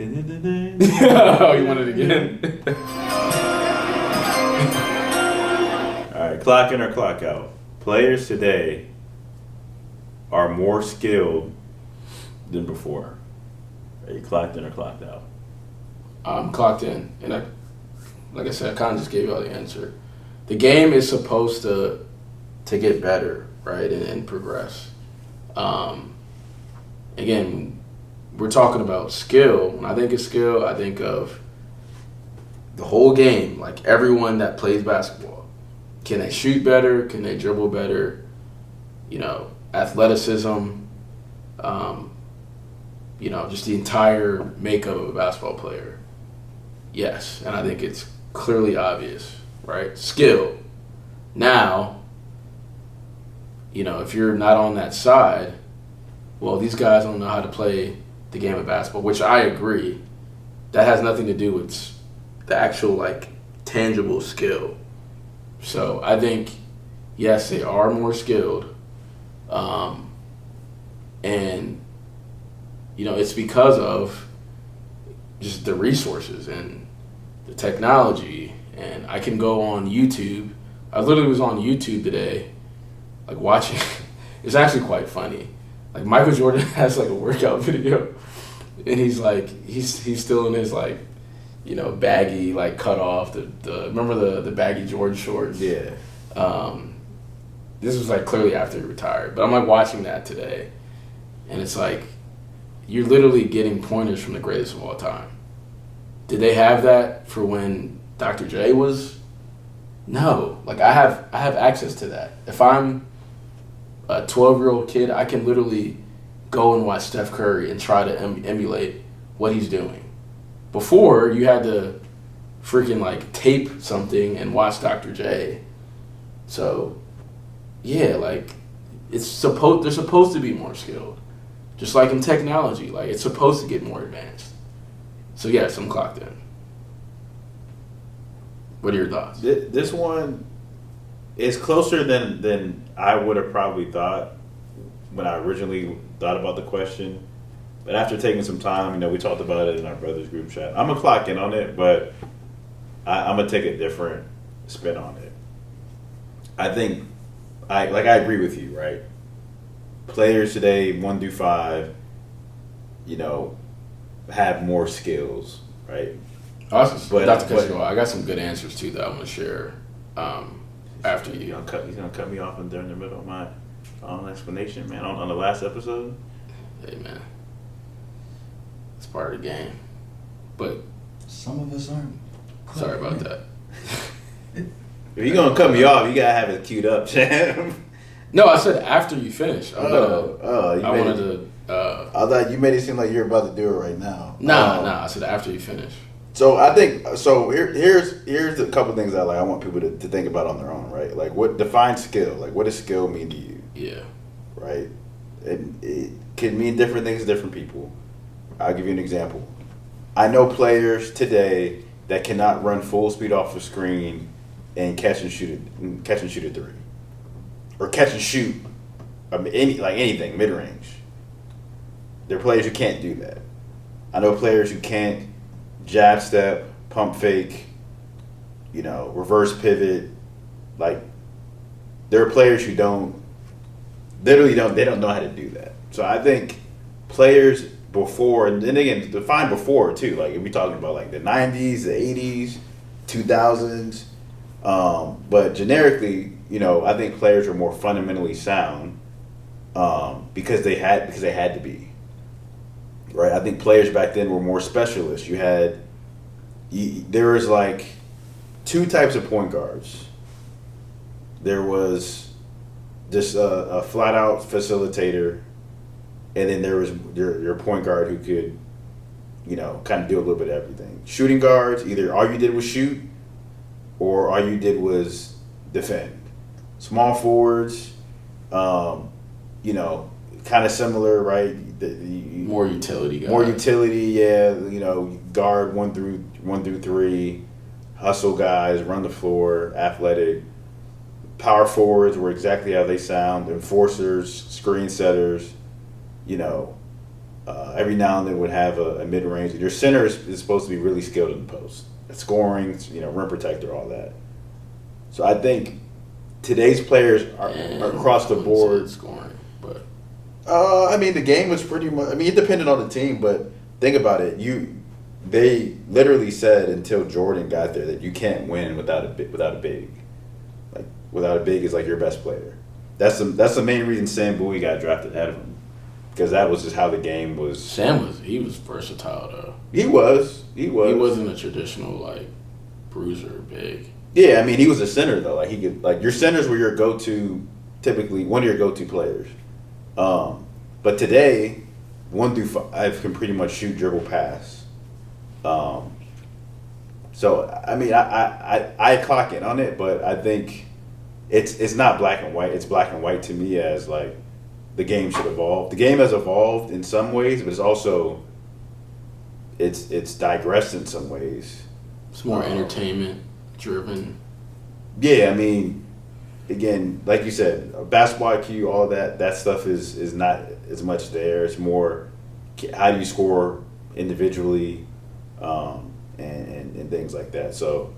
Oh, you want it again? All right, clock in or clock out. Players today are more skilled than before. Are you clocked in or clocked out? I'm clocked in, and like I said, I kind of just gave you all the answer. The game is supposed to get better, right, and progress. Again, we're talking about skill. When I think of skill, I think of the whole game, like everyone that plays basketball. Can they shoot better? Can they dribble better? Athleticism. Just the entire makeup of a basketball player. Yes, and I think it's clearly obvious, right? Skill. Now, if you're not on that side, well, these guys don't know how to play the game of basketball, which I agree. That has nothing to do with the actual, tangible skill. So I think, yes, they are more skilled. And, it's because of just the resources and the technology. And I can go on YouTube. I literally was on YouTube today, watching. It's actually quite funny. Michael Jordan has a workout video, and he's still in his baggy cut off remember the baggy Jordan shorts. Yeah. This was clearly after he retired, but I'm watching that today, and it's you're literally getting pointers from the greatest of all time. Did they have that for when Dr. J was? No. I have access to that. If I'm a 12-year-old kid, I can literally go and watch Steph Curry and try to emulate what he's doing. Before, you had to freaking tape something and watch Dr. J. So, yeah, they're supposed to be more skilled. Just like in technology, it's supposed to get more advanced. So, yes, I'm clocked in. What are your thoughts? This one is closer than I would have probably thought when I originally thought about the question. But after taking some time, we talked about it in our brother's group chat. I'm going to clock in on it, but I'm going to take a different spin on it. I think, I agree with you, right? Players today, 1 through 5, have more skills, right? Awesome. Not to cut you off, I got some good answers, too, that I want to share after you. He's gonna cut me off during the middle of my explanation, man. On the last episode. Hey, man, it's part of the game. But some of us aren't. Sorry about that. If you're gonna cut me off, you gotta have it queued up, champ. No, I said after you finish. I thought you made it seem like you're about to do it right now. Nah. I said after you finish. So I think here's a couple things I want people to think about on their own, right? What defines skill? What does skill mean to you? Yeah. Right? It can mean different things to different people. I'll give you an example. I know players today that cannot run full speed off the screen and catch and shoot a three, or catch and shoot anything mid range. There are players who can't do that. I know players who can't jab step, pump fake, reverse pivot. There are players who don't know how to do that. So I think players before, and then again, define before too. If we're talking about the 90s, the 80s, 2000s. But generically, I think players are more fundamentally sound because they had to be. Right, I think players back then were more specialists. There was 2 types of point guards. There was just a flat out facilitator, and then there was your point guard who could, kind of do a little bit of everything. Shooting guards, either all you did was shoot, or all you did was defend. Small forwards, kind of similar, right? More utility guys. More utility, yeah. Guard 1 through 3, hustle guys, run the floor, athletic. Power forwards were exactly how they sound. Enforcers, screen setters, Every now and then would have a mid range. Your center is supposed to be really skilled in the post, scoring, rim protector, all that. So I think today's players are across the I wouldn't say board. it's scoring, but I mean, the game was pretty much. I mean, it depended on the team, but think about it. They literally said until Jordan got there that you can't win without a big. Like without a big is like your best player. That's the main reason Sam Bowie got drafted ahead of him, because that was just how the game was. Sam was versatile though. He was. He wasn't a traditional like bruiser big. Yeah, I mean, he was a center though. Like he could, like your centers were your go-to, typically one of your go-to players. But today, 1 through 5 can pretty much shoot, dribble, pass. So I mean, I clock in on it, but I think it's not black and white. It's black and white to me as like the game should evolve. The game has evolved in some ways, but it's also it's digressed in some ways. It's more entertainment driven. Yeah, I mean, again, like you said, basketball IQ, all that stuff is not as much there. It's more how do you score individually, and things like that. So